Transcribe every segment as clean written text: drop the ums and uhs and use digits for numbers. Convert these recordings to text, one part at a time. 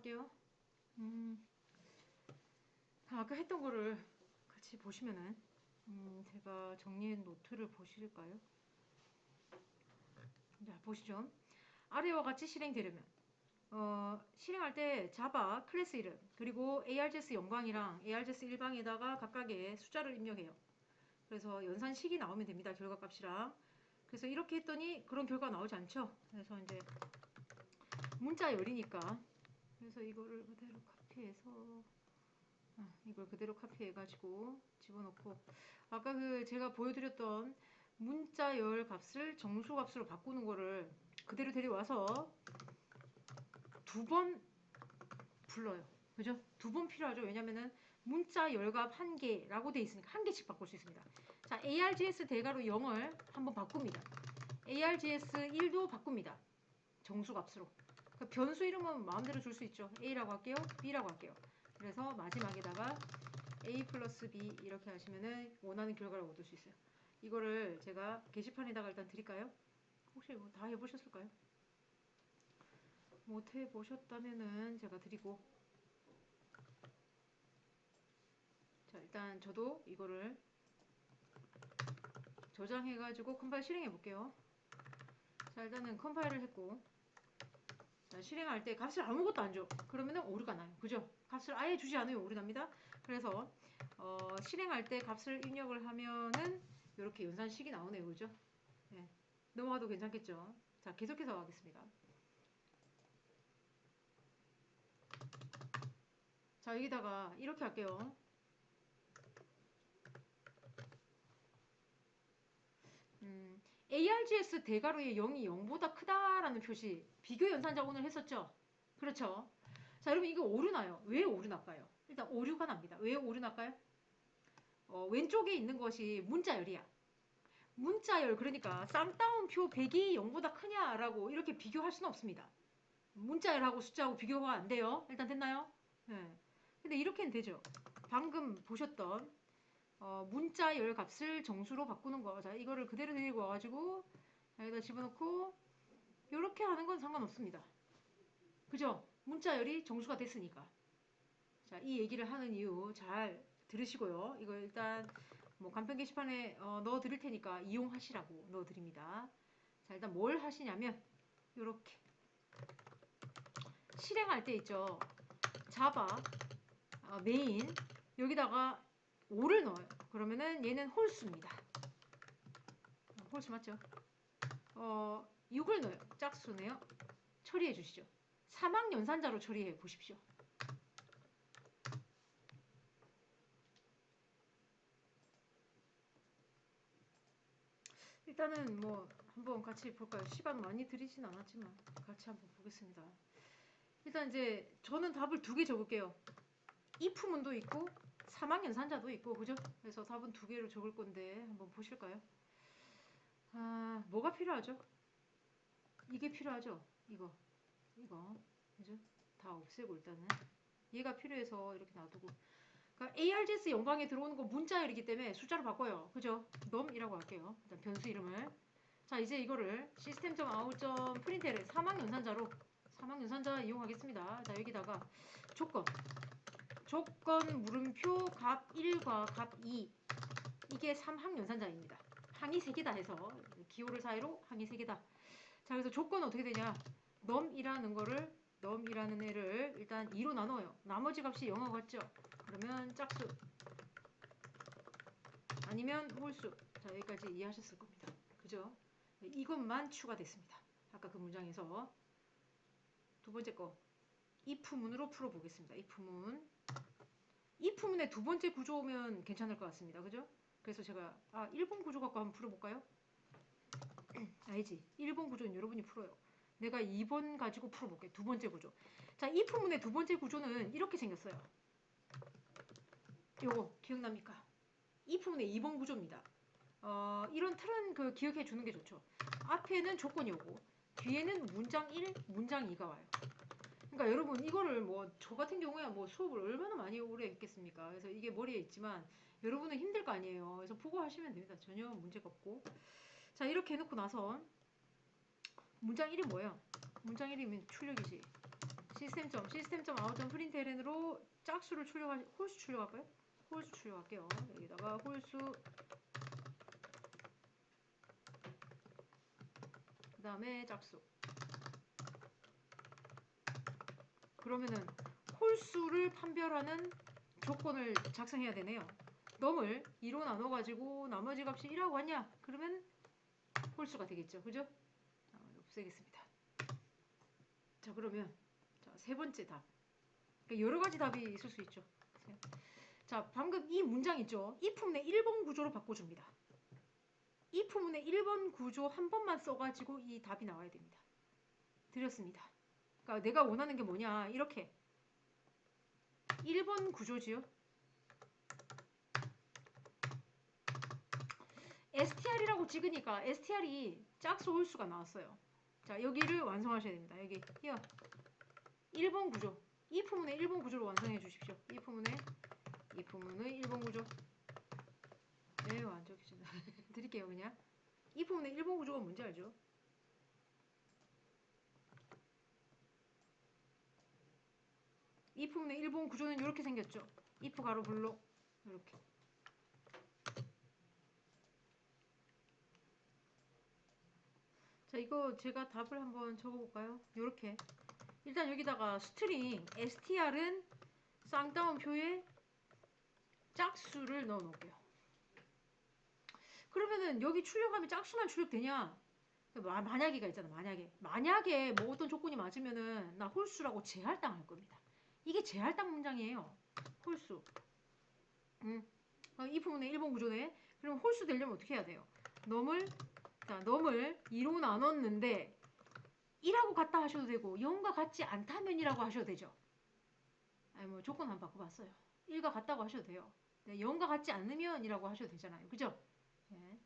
할게요. 아까 했던 거를 같이 보시면은 제가 정리한 노트를 보실까요? 자, 보시죠. 아래와 같이 실행되려면 실행할 때 자바 클래스 이름 그리고 ARJS 영광이랑 ARJS 일방에다가 각각의 숫자를 입력해요. 그래서 연산식이 나오면 됩니다. 결과값이랑. 그래서 이렇게 했더니 그런 결과 나오지 않죠. 그래서 이제 문자 열이니까 그래서 이거를 그대로 카피해서 이걸 그대로 카피해 가지고 집어넣고 아까 그 제가 보여드렸던 문자 열 값을 정수 값으로 바꾸는 거를 그대로 데려와서 두 번 불러요. 그죠? 두 번 필요하죠. 왜냐면은 문자 열값 한 개라고 돼 있으니까 한 개씩 바꿀 수 있습니다. 자, ARGS 대괄호 0을 한번 바꿉니다. ARGS 1도 바꿉니다. 정수 값으로. 그 변수 이름은 마음대로 줄 수 있죠. A라고 할게요. B라고 할게요. 그래서 마지막에다가 A 플러스 B 이렇게 하시면은 원하는 결과를 얻을 수 있어요. 이거를 제가 게시판에다가 일단 드릴까요? 혹시 뭐 다 해보셨을까요? 못 해보셨다면은 제가 드리고 자 일단 저도 이거를 저장해가지고 컴파일 실행해 볼게요. 자 일단은 컴파일을 했고 자, 실행할 때 값을 아무것도 안 줘. 그러면은 오류가 나요. 그죠? 값을 아예 주지 않으면 오류 납니다. 그래서 실행할 때 값을 입력을 하면은 이렇게 연산식이 나오네요. 그죠? 네. 넘어가도 괜찮겠죠? 자, 계속해서 하겠습니다. 자, 여기다가 이렇게 할게요. ARGS 대괄호의 0이 0보다 크다라는 표시 비교 연산자 오늘 했었죠? 그렇죠? 자, 여러분 이거 오류 나요. 왜 오류 날까요? 일단 오류가 납니다. 왜 오류 날까요? 왼쪽에 있는 것이 문자열이야. 문자열 그러니까 쌍따옴표 100이 0보다 크냐라고 이렇게 비교할 수는 없습니다. 문자열하고 숫자하고 비교가 안 돼요. 일단 됐나요? 네. 근데 이렇게는 되죠. 방금 보셨던 문자열 값을 정수로 바꾸는 거. 자, 이거를 그대로 데리고 와가지고 여기다 집어넣고 이렇게 하는 건 상관없습니다. 그죠? 문자열이 정수가 됐으니까. 자, 이 얘기를 하는 이유 잘 들으시고요. 이거 일단 뭐 간편 게시판에 넣어 드릴 테니까 이용하시라고 넣어 드립니다. 자, 일단 뭘 하시냐면 이렇게 실행할 때 있죠. 자바 메인 여기다가 5를 넣어요. 그러면은 얘는 홀수입니다. 홀수 맞죠? 6을 넣어요. 짝수네요. 처리해 주시죠. 사막 연산자로 처리해 보십시오. 일단은 뭐 한번 같이 볼까요? 시간 많이 들이진 않았지만 같이 한번 보겠습니다. 일단 이제 저는 답을 두 개 적을게요. if문도 있고 사막연산자도 있고 그죠? 그래서 답은 두 개로 적을 건데 한번 보실까요? 뭐가 필요하죠? 이게 필요하죠? 이거 그죠? 다 없애고 일단은 얘가 필요해서 이렇게 놔두고 그러니까 ARGS 영광에 들어오는 거 문자열이기 때문에 숫자로 바꿔요. 그죠? num이라고 할게요. 일단 변수 이름을 자 이제 이거를 system.out.println 사막연산자 이용하겠습니다. 자 여기다가 조건 물음표 값 1과 값 2 이게 3항연산자입니다. 항이 3개다 해서 기호를 사이로 항이 3개다. 자 그래서 조건은 어떻게 되냐 num이라는 애를 일단 2로 나눠요. 나머지 값이 0하고 같죠? 그러면 짝수 아니면 홀수 자 여기까지 이해하셨을 겁니다. 그죠? 이것만 추가됐습니다. 아까 그 문장에서 두 번째 거 if문으로 풀어보겠습니다. if문의 두 번째 구조면 괜찮을 것 같습니다. 그죠? 그래서 제가 1번 구조 갖고 한번 풀어볼까요? 알지? 1번 구조는 여러분이 풀어요. 내가 2번 가지고 풀어볼게. 두 번째 구조. 자, if문의 두 번째 구조는 이렇게 생겼어요. 요거 기억납니까? if문의 2번 구조입니다. 이런 틀은 그 기억해 주는 게 좋죠. 앞에는 조건이 오고 뒤에는 문장 1, 문장 2가 와요. 그러니까 여러분 이거를 뭐 저 같은 경우에 뭐 수업을 얼마나 많이 오래 했겠습니까? 그래서 이게 머리에 있지만 여러분은 힘들 거 아니에요. 그래서 보고 하시면 됩니다. 전혀 문제가 없고. 자 이렇게 해놓고 나서 문장 1이 뭐예요? 문장 1이면 출력이지. 시스템.out 프린트ln으로 짝수를 홀수 출력할까요? 홀수 출력할게요. 여기다가 홀수 그 다음에 짝수. 그러면은 홀수를 판별하는 조건을 작성해야 되네요. 넘을 2로 나눠가지고 나머지 값이 1하고 같냐? 그러면 홀수가 되겠죠. 그죠? 없애겠습니다. 자, 그러면 자, 세 번째 답. 그러니까 여러 가지 답이 있을 수 있죠. 자, 방금 이 문장 있죠? if문의 1번 구조로 바꿔줍니다. if문의 1번 구조 한 번만 써가지고 이 답이 나와야 됩니다. 드렸습니다. 그러니까 내가 원하는 게 뭐냐? 이렇게 1번 구조지요. str이라고 찍으니까 str이 짝수 홀수가 나왔어요. 자, 여기를 완성하셔야 됩니다. 여기 here 1번 구조. if문의 1번 구조로 완성해 주십시오. if문의 1번 구조. 네, 완성했습니다. 드릴게요, 그냥. if문의 1번 구조가 뭔지 알죠? if문의 1번 구조는 이렇게 생겼죠. if 가로 블록 이렇게. 자, 이거 제가 답을 한번 적어볼까요? 이렇게. 일단 여기다가 스트링 str은 쌍따옴표에 짝수를 넣어 놓을게요. 그러면은 여기 출력하면 짝수만 출력되냐? 만약에가 있잖아. 만약에 뭐 어떤 조건이 맞으면은 나 홀수라고 재할당할 겁니다. 이게 재할당 문장이에요. 홀수. 이 부분의 1번 구조네. 그럼 홀수 되려면 어떻게 해야 돼요? 넘을 2로 나눴는데 1하고 같다 하셔도 되고 0과 같지 않다면이라고 하셔도 되죠. 아니 뭐 조건 한번 바꿔봤어요. 1과 같다고 하셔도 돼요. 0과 같지 않으면이라고 하셔도 되잖아요. 그죠? 네.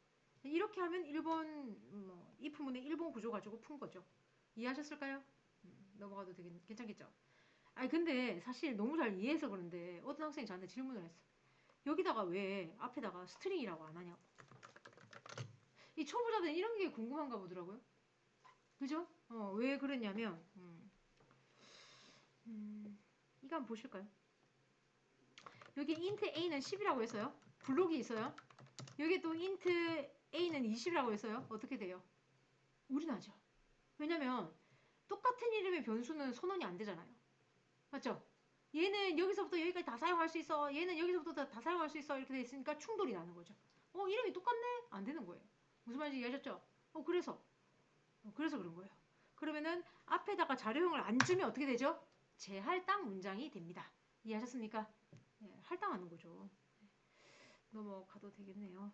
이렇게 하면 1번 if문의 1번 구조 가지고 푼 거죠. 이해하셨을까요? 넘어가도 괜찮겠죠? 아니 근데 사실 너무 잘 이해해서 그런데 어떤 학생이 저한테 질문을 했어. 여기다가 왜 앞에다가 스트링이라고 안 하냐고. 이 초보자들은 이런 게 궁금한가 보더라고요. 그죠? 왜 그랬냐면 이거 한번 보실까요? 여기 int a는 10이라고 했어요. 블록이 있어요. 여기 또 int a는 20이라고 했어요. 어떻게 돼요? 우리나죠. 왜냐면 똑같은 이름의 변수는 선언이 안 되잖아요. 맞죠? 얘는 여기서부터 여기까지 다 사용할 수 있어. 얘는 여기서부터 다 사용할 수 있어. 이렇게 돼 있으니까 충돌이 나는 거죠. 이름이 똑같네? 안 되는 거예요. 무슨 말인지 이해하셨죠? 그래서 그런 거예요. 그러면은 앞에다가 자료형을 안 주면 어떻게 되죠? 재할당 문장이 됩니다. 이해하셨습니까? 네, 할당하는 거죠. 넘어가도 되겠네요.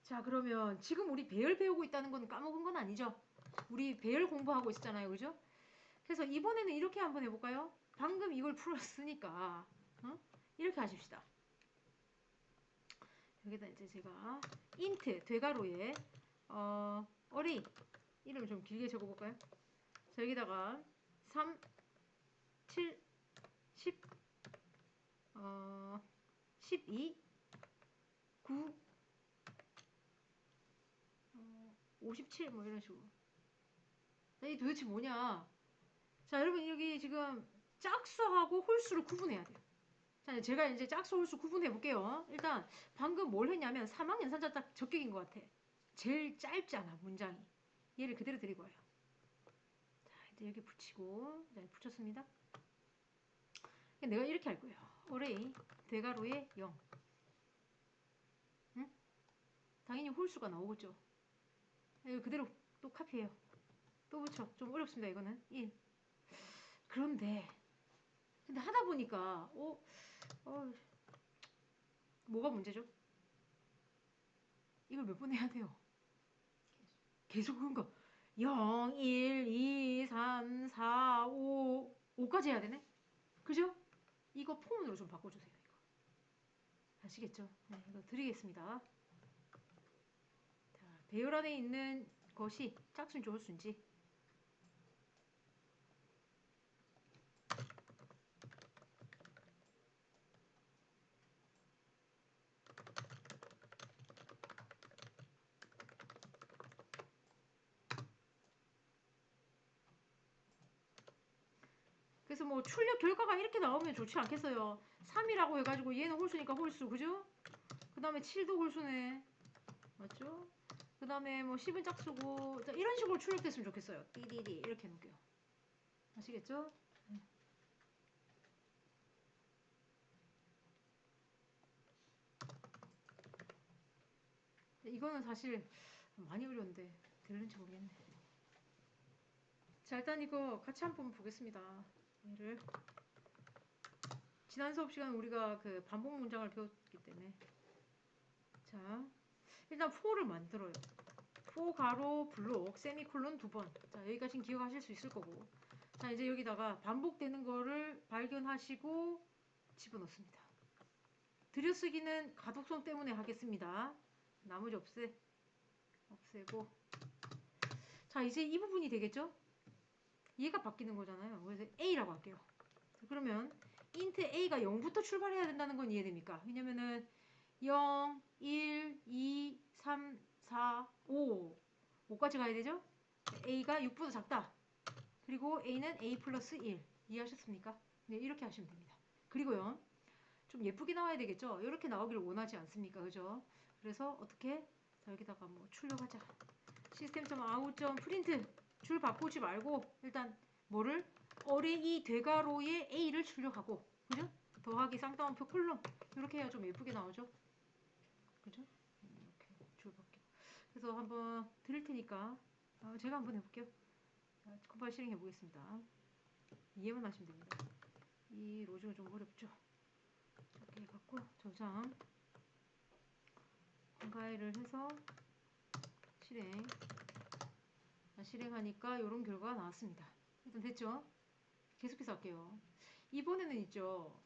자, 그러면 지금 우리 배열 배우고 있다는 건 까먹은 건 아니죠? 우리 배열 공부하고 있었잖아요. 그죠? 그래서 이번에는 이렇게 한번 해볼까요? 방금 이걸 풀었으니까 이렇게 하십시다. 여기다 이제 제가 int 되가로에 array 이름을 좀 길게 적어볼까요? 자, 여기다가 3, 7, 10, 12, 9, 57 뭐 이런 식으로. 이 도대체 뭐냐? 자, 여러분 여기 지금 짝수하고 홀수를 구분해야 돼요. 자, 제가 이제 짝수 홀수 구분해 볼게요. 일단 방금 뭘 했냐면 3학년 산자 딱 적격인 것 같아. 제일 짧잖아 문장이. 얘를 그대로 드리고 와요. 자, 이제 여기 붙이고, 자, 붙였습니다. 내가 이렇게 할 거예요. array 대괄호에 0. 응? 당연히 홀수가 나오겠죠. 이거 그대로 또 카피해요. 또 붙여. 좀 어렵습니다. 이거는 1. 그런데 근데 하다 보니까 뭐가 문제죠? 이걸 몇 번 해야 돼요? 계속 그런 거 0, 1, 2, 3, 4, 5, 5까지 해야 되네? 그죠? 이거 폰으로 좀 바꿔주세요. 이거. 아시겠죠? 네, 이거 드리겠습니다. 자, 배열 안에 있는 것이 짝수인지 홀수인지. 그래서 뭐 출력 결과가 이렇게 나오면 좋지 않겠어요. 3이라고 해가지고 얘는 홀수니까 홀수, 그죠? 그 다음에 7도 홀수네. 맞죠? 그 다음에 뭐 10은 짝수고, 자, 이런 식으로 출력됐으면 좋겠어요. 띠디디 이렇게 해놓을게요. 아시겠죠? 이거는 사실 많이 어려운데 들을지 모르겠네. 자, 일단 이거 같이 한번 보겠습니다. 얘를 지난 수업 시간 우리가 그 반복 문장을 배웠기 때문에, 자, 일단 for를 만들어요. for 가로 블록 세미콜론 2번. 자, 여기까지는 기억하실 수 있을 거고, 자, 이제 여기다가 반복되는 거를 발견하시고 집어넣습니다. 들여쓰기는 가독성 때문에 하겠습니다. 나머지 없애고. 자, 이제 이 부분이 되겠죠? 얘가 바뀌는 거잖아요. 그래서 A라고 할게요. 자, 그러면 int A가 0부터 출발해야 된다는 건 이해됩니까? 왜냐면은 0, 1, 2, 3, 4, 5 5까지 가야 되죠? A가 6보다 작다. 그리고 A는 A 플러스 1. 이해하셨습니까? 네, 이렇게 하시면 됩니다. 그리고요, 좀 예쁘게 나와야 되겠죠? 이렇게 나오기를 원하지 않습니까? 그죠? 그래서 어떻게? 자, 여기다가 뭐 출력하자. system.out.print 줄 바꾸지 말고 일단 뭐를? 어레이 대괄호의 A를 출력하고, 그죠? 더하기 쌍따옴표 콜론 이렇게 해야 좀 예쁘게 나오죠? 그죠? 이렇게 줄 바뀌고. 그래서 한번 드릴 테니까 제가 한번 해볼게요. 자, 컴파일 실행해 보겠습니다. 이해만 하시면 됩니다. 이 로직은 좀 어렵죠? 이렇게 해갖고 저장 컴파일을 해서 실행하니까 이런 결과가 나왔습니다. 일단 됐죠? 계속해서 할게요. 이번에는 있죠,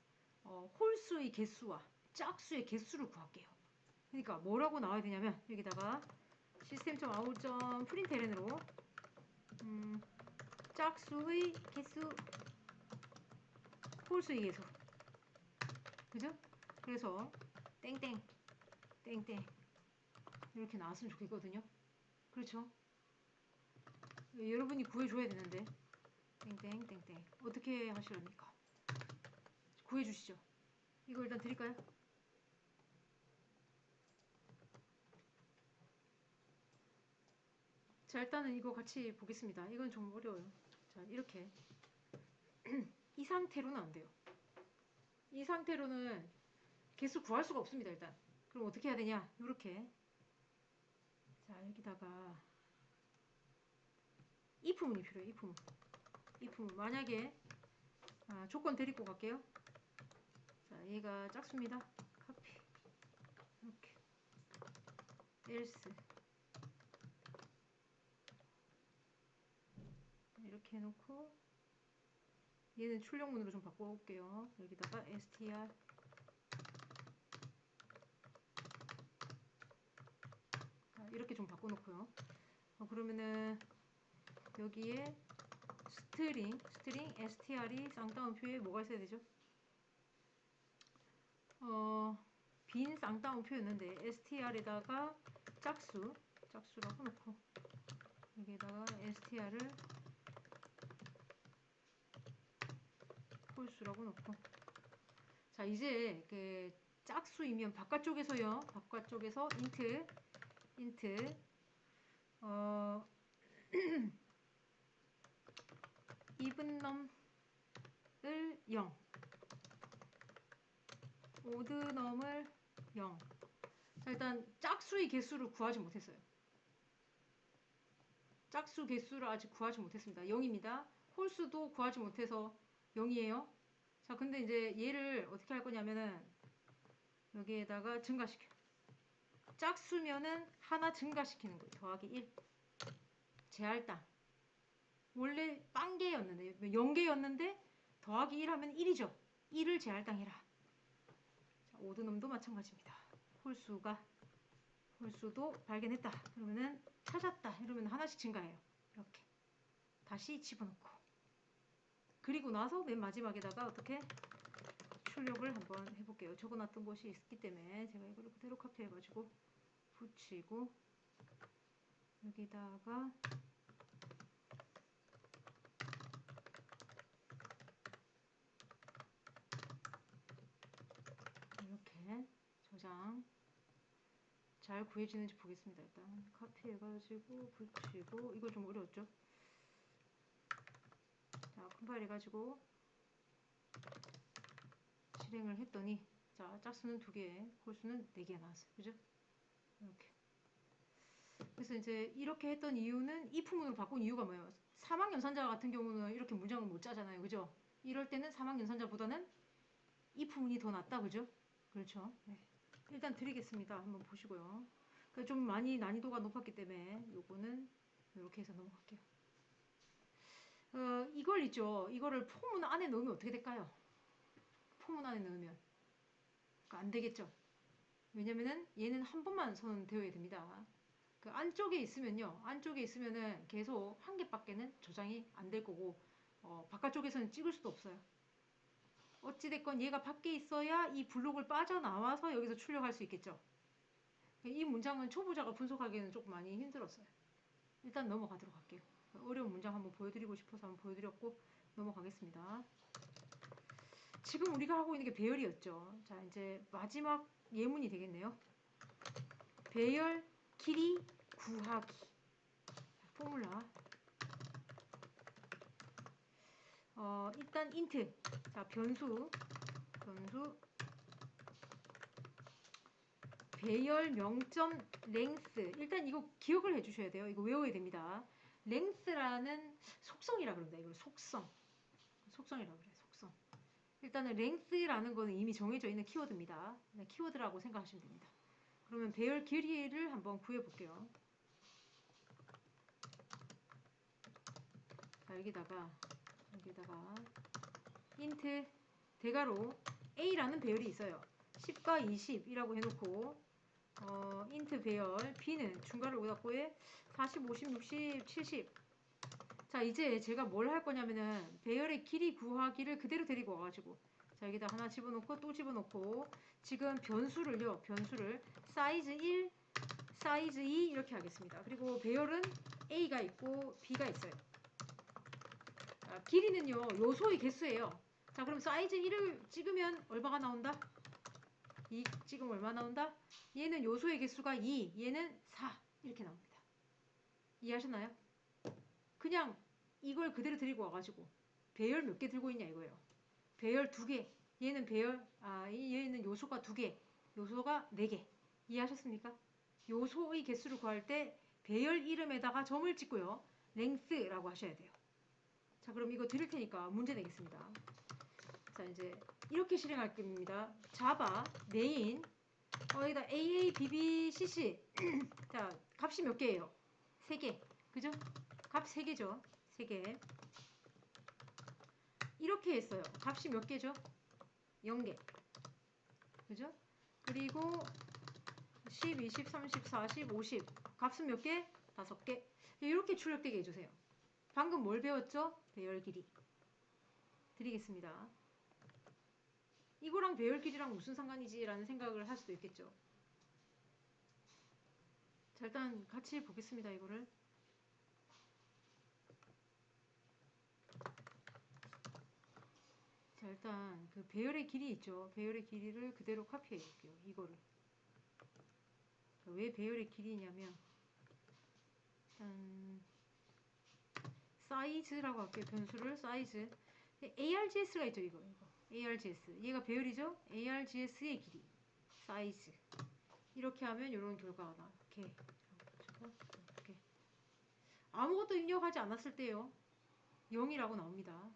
홀수의 개수와 짝수의 개수를 구할게요. 그러니까 뭐라고 나와야 되냐면 여기다가 system.out.println으로 짝수의 개수, 홀수의 개수, 그죠? 그래서 땡땡 땡땡 이렇게 나왔으면 좋겠거든요. 그렇죠? 여러분이 구해줘야 되는데 땡땡땡땡 어떻게 하시렵니까? 구해주시죠. 이거 일단 드릴까요? 자, 일단은 이거 같이 보겠습니다. 이건 좀 어려워요. 자, 이렇게 이 상태로는 안 돼요. 이 상태로는 개수 구할 수가 없습니다. 일단 그럼 어떻게 해야 되냐? 이렇게, 자, 여기다가 if문이 필요해요. if문 만약에 조건 데리고 갈게요. 자, 얘가 짝수입니다. 카피 이렇게 else 이렇게 해놓고 얘는 출력문으로 좀 바꿔볼게요. 여기다가 str 이렇게 좀 바꿔놓고요. 그러면은 여기에 스트링 str이 쌍따옴표에 뭐가 있어야 되죠? 빈 쌍따옴표였는데 str에다가 짝수라고 놓고 여기에다가 str을 홀수라고 놓고, 자, 이제 그 짝수이면 바깥쪽에서요. 바깥쪽에서 int even num을 0, odd num을 0. 자, 일단 짝수의 개수를 구하지 못했어요. 짝수 개수를 아직 구하지 못했습니다. 0입니다. 홀수도 구하지 못해서 0이에요. 자, 근데 이제 얘를 어떻게 할 거냐면은 여기에다가 증가시켜. 짝수면은 하나 증가시키는 거예요. 더하기 1. 제할당. 원래 빵개였는데 0개였는데 더하기 1 하면 1이죠. 1을 제할당해라. 자, 오드놈도 마찬가지입니다. 홀수도 발견했다. 그러면은 찾았다. 이러면 하나씩 증가해요. 이렇게 다시 집어넣고, 그리고 나서 맨 마지막에다가 어떻게 출력을 한번 해볼게요. 적어놨던 것이 있기 때문에 제가 이거를 그대로 카피해가지고 붙이고 여기다가 잘 구해지는지 보겠습니다. 일단 카피해가지고 붙이고, 이거 좀 어려웠죠? 자, 컴파일 해가지고 실행을 했더니, 자, 짝수는 2개, 홀수는 4개 나왔어요. 그죠? 이렇게. 그래서 이제 이렇게 했던 이유는 if문으로 바꾼 이유가 뭐예요? 사망연산자 같은 경우는 이렇게 문장을 못 짜잖아요. 그죠? 이럴 때는 사망연산자보다는 if문이 더 낫다. 그죠? 그렇죠? 네. 일단 드리겠습니다. 한번 보시고요. 좀 많이 난이도가 높았기 때문에 요거는 이렇게 해서 넘어갈게요. 이걸 있죠. 이거를 포문 안에 넣으면 어떻게 될까요? 포문 안에 넣으면 그러니까 안 되겠죠. 왜냐면은 얘는 한 번만 선언되어야 됩니다. 그 안쪽에 있으면요. 안쪽에 있으면은 계속 한 개밖에는 저장이 안 될 거고 바깥쪽에서는 찍을 수도 없어요. 어찌됐건 얘가 밖에 있어야 이 블록을 빠져나와서 여기서 출력할 수 있겠죠. 이 문장은 초보자가 분석하기에는 조금 많이 힘들었어요. 일단 넘어가도록 할게요. 어려운 문장 한번 보여드리고 싶어서 한번 보여드렸고 넘어가겠습니다. 지금 우리가 하고 있는 게 배열이었죠. 자, 이제 마지막 예문이 되겠네요. 배열 길이 구하기. 포뮬라. 일단 인트. 자, 변수 배열 명점 랭스. 일단 이거 기억을 해주셔야 돼요. 이거 외워야 됩니다. 랭스라는 속성이라 그럽니다. 이걸 속성이라고 그래요. 속성. 일단은 랭스라는 거는 이미 정해져 있는 키워드입니다. 키워드라고 생각하시면 됩니다. 그러면 배열 길이를 한번 구해볼게요. 자, 여기다가 인트 대괄호 A라는 배열이 있어요. 10과 20이라고 해놓고 인트 배열 B는 중괄호 여기다 꽂에 40, 50, 60, 70. 자, 이제 제가 뭘 할 거냐면은 배열의 길이 구하기를 그대로 데리고 와가지고 자, 여기다 하나 집어넣고 또 집어넣고 지금 변수를 사이즈 1, 사이즈 2 이렇게 하겠습니다. 그리고 배열은 A가 있고 B가 있어요. 자, 길이는요 요소의 개수예요. 자, 그럼 사이즈 1을 찍으면 얼마가 나온다? 2 찍으면 얼마 나온다? 얘는 요소의 개수가 2, 얘는 4 이렇게 나옵니다. 이해하셨나요? 그냥 이걸 그대로 데리고 와가지고 배열 몇 개 들고 있냐 이거예요. 배열 2개, 얘는 얘는 요소가 2개, 요소가 4개. 이해하셨습니까? 요소의 개수를 구할 때 배열 이름에다가 점을 찍고요. 랭스라고 하셔야 돼요. 자, 그럼 이거 드릴 테니까 문제 내겠습니다. 자, 이제 이렇게 실행할 겁니다. 자바 메인 여기다 AA, BB, CC 자, 값이 몇 개예요? 3개. 그죠? 값 3개죠. 3개. 이렇게 했어요. 값이 몇 개죠? 0개. 그죠? 그리고 10, 20, 30, 40, 50 값은 몇 개? 5개. 이렇게 출력되게 해주세요. 방금 뭘 배웠죠? 배열 길이. 드리겠습니다. 이거랑 배열 길이랑 무슨 상관이지? 라는 생각을 할 수도 있겠죠. 자, 일단 같이 보겠습니다. 이거를. 자, 일단 그 배열의 길이 있죠. 배열의 길이를 그대로 카피해 볼게요. 이거를. 왜 배열의 길이냐면 일단 사이즈라고 할게요. 변수를 사이즈. ARGS가 있죠. 이거. ARGS. 얘가 배열이죠. ARGS의 길이. 사이즈. 이렇게 하면 이런 결과가 나와요. 이렇게. 아무것도 입력하지 않았을 때요. 0이라고 나옵니다.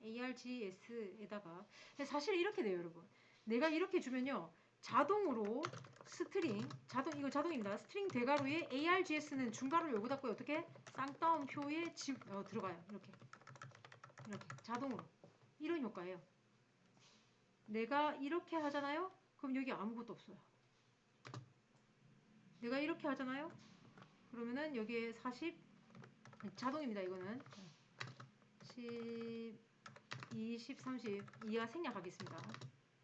ARGS에다가 사실 이렇게 돼요, 여러분. 내가 이렇게 주면요. 자동으로 이거 자동입니다. 스트링 대괄호에 ARGS는 중괄호를 여기다 꽂고 어떻게? 쌍따옴표에 들어가요. 이렇게 자동으로. 이런 효과예요. 내가 이렇게 하잖아요. 그럼 여기 아무것도 없어요. 내가 이렇게 하잖아요. 그러면은 여기에 40 자동입니다. 이거는 10 20, 30 이하 생략하겠습니다.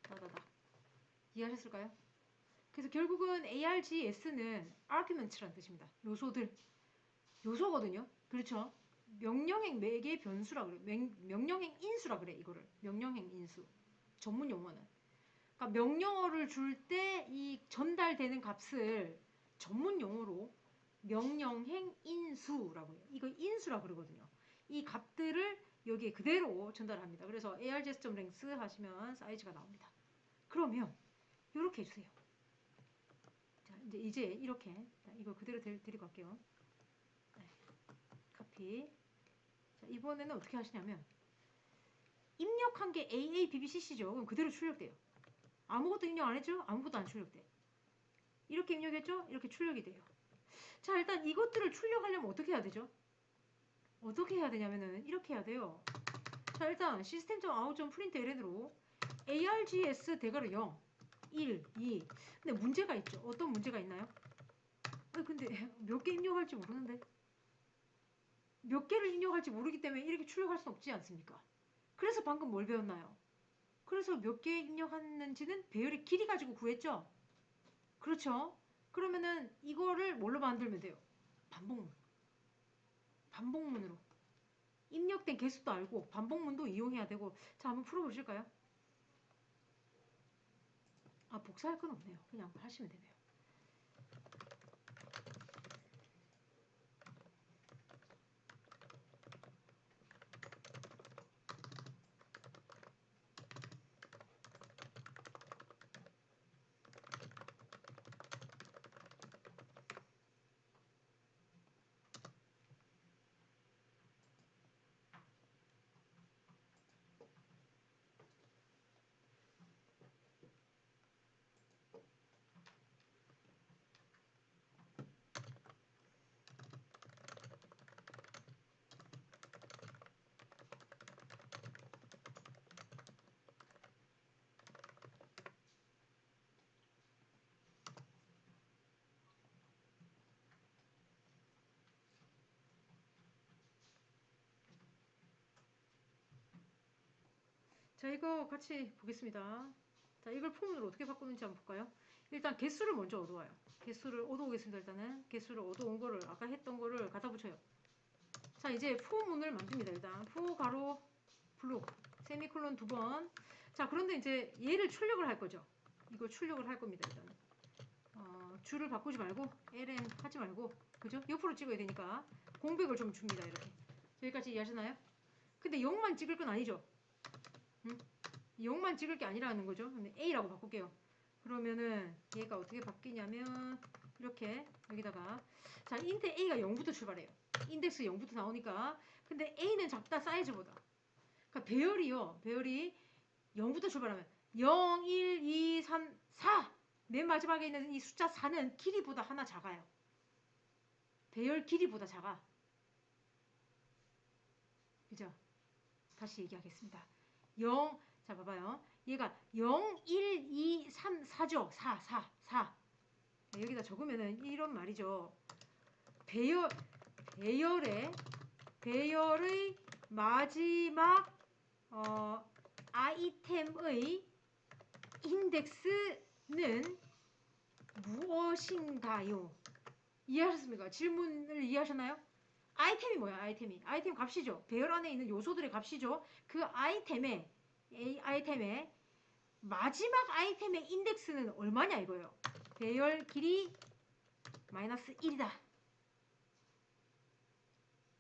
다다다. 이해하셨을까요? 그래서 결국은 ARGS는 arguments라는 뜻입니다. 요소거든요. 그렇죠? 명령행 매개 변수라 그래. 명령행 인수라 그래. 이거를 명령행 인수. 전문 용어는. 그러니까 명령어를 줄 때 이 전달되는 값을 전문 용어로 명령행 인수라고 해요. 이거 인수라고 그러거든요. 이 값들을 여기에 그대로 전달합니다. 그래서 args.length 하시면 사이즈가 나옵니다. 그러면 이렇게 해주세요. 자, 이제 이렇게 이거 그대로 드리고 갈게요. 네, 카피. 자, 이번에는 어떻게 하시냐면 입력한 게 AABBCC죠. 그럼 그대로 출력돼요. 아무것도 입력 안 했죠? 아무것도 안 출력돼. 이렇게 입력했죠? 이렇게 출력이 돼요. 자, 일단 이것들을 출력하려면 어떻게 해야 되죠? 어떻게 해야 되냐면은 이렇게 해야 돼요. 자, 일단 system.out.println으로 args 대괄호 0, 1, 2. 근데 문제가 있죠. 어떤 문제가 있나요? 근데 몇 개 입력할지 모르는데 몇 개를 입력할지 모르기 때문에 이렇게 출력할 수 없지 않습니까? 그래서 방금 뭘 배웠나요? 그래서 몇 개 입력했는지는 배열의 길이 가지고 구했죠? 그렇죠? 그러면은 이거를 뭘로 만들면 돼요? 반복문. 반복문으로. 입력된 개수도 알고 반복문도 이용해야 되고. 자, 한번 풀어보실까요? 아, 복사할 건 없네요. 그냥 하시면 되네요. 자, 이거 같이 보겠습니다. 자, 이걸 폼으로 어떻게 바꾸는지 한번 볼까요? 일단 개수를 먼저 얻어와요. 개수를 얻어오겠습니다. 일단은 개수를 얻어온 거를 아까 했던 거를 갖다 붙여요. 자, 이제 포문을 만듭니다. 일단 포 가로 블록 세미콜론 2번. 자, 그런데 이제 얘를 출력을 할 거죠. 이걸 출력을 할 겁니다. 일단 줄을 바꾸지 말고 ln 하지 말고, 그죠? 옆으로 찍어야 되니까 공백을 좀 줍니다. 이렇게. 여기까지 이해하시나요? 근데 0만 찍을 건 아니죠. 0만 찍을 게 아니라는 거죠. 근데 A라고 바꿀게요. 그러면은 얘가 어떻게 바뀌냐면 이렇게 여기다가, 자, 인트 A가 0부터 출발해요. 인덱스 0부터 나오니까. 근데 A는 작다 사이즈보다. 그러니까 배열이 0부터 출발하면 0, 1, 2, 3, 4. 맨 마지막에 있는 이 숫자 4는 길이보다 하나 작아요. 배열 길이보다 작아. 그죠? 다시 얘기하겠습니다. 0, 자, 봐봐요. 얘가 0, 1, 2, 3, 4죠. 4. 여기다 적으면은 이런 말이죠. 배열의 마지막 아이템의 인덱스는 무엇인가요? 이해하셨습니까? 질문을 이해하셨나요? 아이템이 뭐야? 아이템 값이죠. 배열 안에 있는 요소들의 값이죠. 그 아이템의 마지막 아이템의 인덱스는 얼마냐 이거예요. 배열 길이 마이너스 1이다.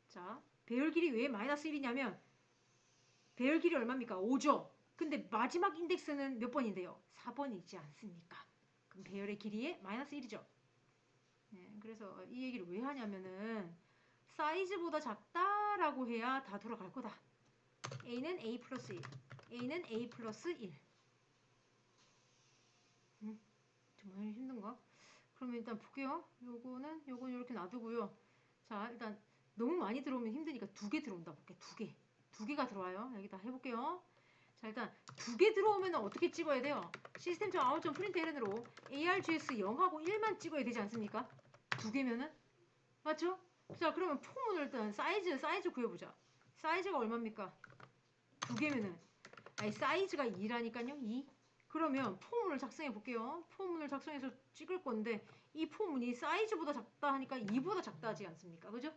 자, 배열 길이 왜 마이너스 1이냐면 배열 길이 얼마입니까? 5죠. 근데 마지막 인덱스는 몇 번인데요? 4번이지 않습니까? 그럼 배열의 길이에 마이너스 1이죠. 네, 그래서 이 얘기를 왜 하냐면은 사이즈보다 작다라고 해야 다 돌아갈 거다. A는 A 플러스 1, A는 A 플러스 1. 정말 힘든가? 그러면 일단 볼게요. 요건 이렇게 놔두고요. 자, 일단 너무 많이 들어오면 힘드니까 2개 들어온다 볼게요. 2개. 2개가 들어와요. 여기다 해볼게요. 자, 일단 2개 들어오면 어떻게 찍어야 돼요? system.out.println으로 args 0하고 1만 찍어야 되지 않습니까? 2개면은? 맞죠? 자, 그러면 폼을 일단 사이즈 구해보자. 사이즈가 얼마입니까? 2개면은, 아니, 사이즈가 2라니까요. 2. 그러면 포문을 작성해 볼게요. 포문을 작성해서 찍을 건데 이 포문이 사이즈보다 작다 하니까 2보다 작다 하지 않습니까? 그죠?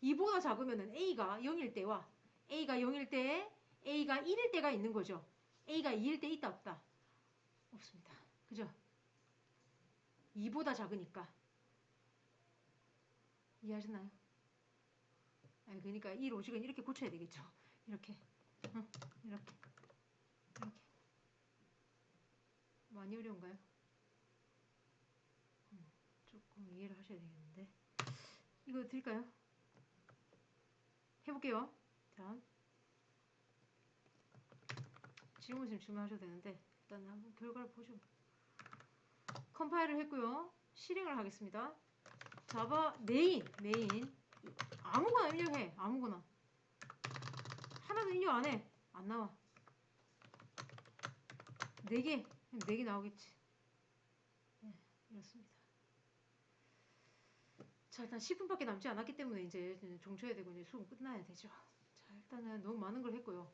2보다 작으면은 A가 0일 때와 A가 0일 때에 A가 1일 때가 있는 거죠. A가 2일 때 있다 없다? 없습니다. 그죠? 2보다 작으니까. 이해하셨나요? 아니, 그러니까 이 로직은 이렇게 고쳐야 되겠죠. 이렇게, 이렇게, 이렇게. 많이 어려운가요? 조금 이해를 하셔야 되겠는데. 이거 드릴까요? 해볼게요. 자, 질문 있으면 질문하셔도 되는데 일단 한번 결과를 보죠. 컴파일을 했고요. 실행을 하겠습니다. 자바 메인 아무거나 입력해. 아무거나. 하나도 입력 안 해. 안 나와. 4개. 4개 나오겠지. 네, 이렇습니다. 자, 일단 10분밖에 남지 않았기 때문에 이제 종쳐야 되고 이제 수업 끝나야 되죠. 자, 일단은 너무 많은 걸 했고요.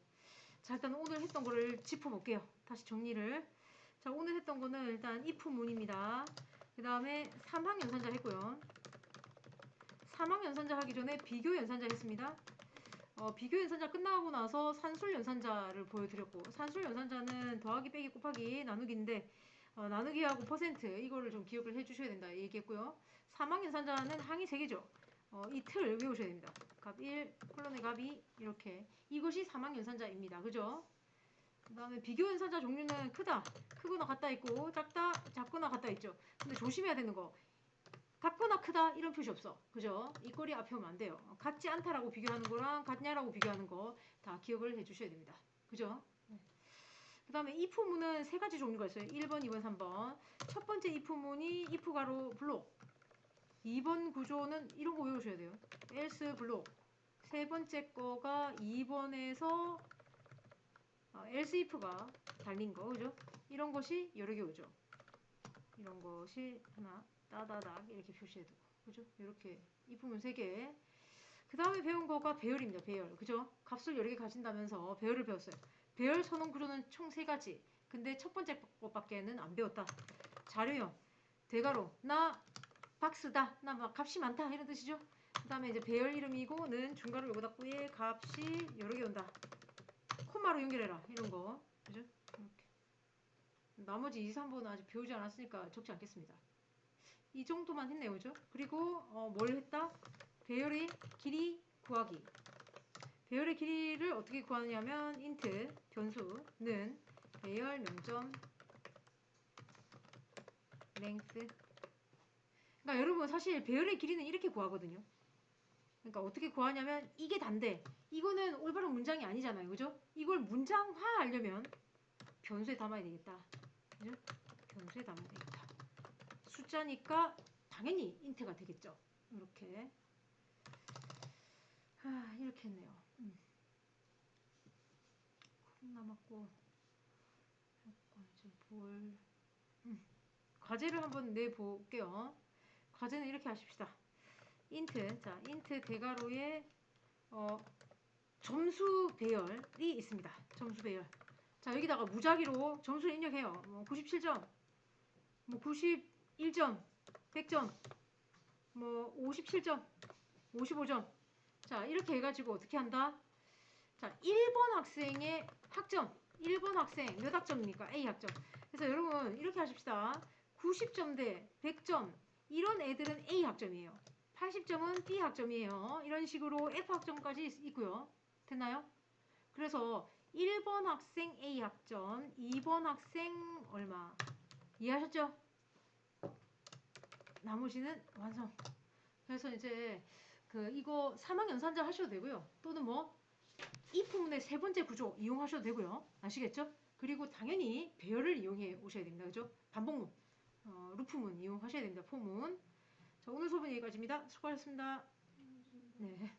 자, 일단 오늘 했던 거를 짚어볼게요. 다시 정리를. 자, 오늘 했던 거는 일단 if 문입니다. 그 다음에 삼항 연산자 했고요. 삼항 연산자 하기 전에 비교 연산자 했습니다. 비교 연산자 끝나고 나서 산술 연산자를 보여드렸고, 산술 연산자는 더하기 빼기 곱하기 나누기인데 나누기하고 퍼센트 이거를 좀 기억을 해주셔야 된다 얘기했고요. 삼항 연산자는 항이 3개죠. 이 틀 외우셔야 됩니다. 값 1, 콜론의 값 2 이렇게. 이것이 삼항 연산자입니다. 그죠? 그 다음에 비교 연산자 종류는 크다, 크거나 같다 있고 작다, 작거나 같다 있죠. 근데 조심해야 되는 거, 같거나 크다 이런 표시 없어. 그죠? 이 꼬리 앞에 오면 안 돼요. 같지 않다라고 비교하는 거랑 같냐라고 비교하는 거 다 기억을 해주셔야 됩니다. 그죠? 네. 그 다음에 if문은 3가지 종류가 있어요. 1번, 2번, 3번. 첫 번째 if문이 if 가로 블록. 2번 구조는 이런 거 외우셔야 돼요. else 블록. 세 번째 거가 2번에서 else if가 달린 거. 그죠? 이런 것이 여러 개 오죠. 이런 것이 하나 따다닥 이렇게 표시해두고, 그죠? 이렇게 if문 3개. 그 다음에 배운 거가 배열입니다. 배열. 그죠? 값을 여러 개 가진다면서 배열을 배웠어요. 배열 선언 구조는 총 3가지. 근데 첫 번째 것밖에는 안 배웠다. 자료형, 대괄호, 나 박스다, 나 막 값이 많다 이런 뜻이죠. 그 다음에 이제 배열 이름이고는 중괄호 요거 닫고에 값이 여러 개 온다. 콤마로 연결해라 이런 거. 그죠? 이렇게. 나머지 2, 3번은 아직 배우지 않았으니까 적지 않겠습니다. 이 정도만 했네요. 그죠? 그리고 뭘 했다? 배열의 길이 구하기. 배열의 길이를 어떻게 구하느냐면 int 변수는 배열 명점 length. 그러니까 여러분 사실 배열의 길이는 이렇게 구하거든요. 그러니까 어떻게 구하냐면 이게 단데 이거는 올바른 문장이 아니잖아요. 그죠? 이걸 문장화하려면 변수에 담아야 되겠다. 그죠? 변수에 담아야 되겠다. 숫자니까 당연히 int가 되겠죠. 이렇게. 이렇게 했네요. 남았고 이제 과제를 한번 내볼게요. 과제는 이렇게 하십시다. 자, int 대괄호에 점수 배열이 있습니다. 점수 배열. 자, 여기다가 무작위로 점수를 입력해요. 97점, 91점, 100점, 57점, 55점. 자, 이렇게 해가지고 어떻게 한다? 자, 1번 학생의 학점. 1번 학생 몇 학점입니까? A 학점. 그래서 여러분 이렇게 하십시다. 90점 대 100점. 이런 애들은 A 학점이에요. 80점은 B 학점이에요. 이런 식으로 F 학점까지 있고요. 됐나요? 그래서 1번 학생 A 학점, 2번 학생 얼마. 이해하셨죠? 나머지는 완성. 그래서 이제 이거 사망 연산자 하셔도 되고요. 또는 if문의 3번째 구조 이용하셔도 되고요. 아시겠죠? 그리고 당연히 배열을 이용해 오셔야 됩니다. 그죠? 반복문, 루프문 이용하셔야 됩니다. 포문. 자, 오늘 수업은 여기까지입니다. 수고하셨습니다. 네.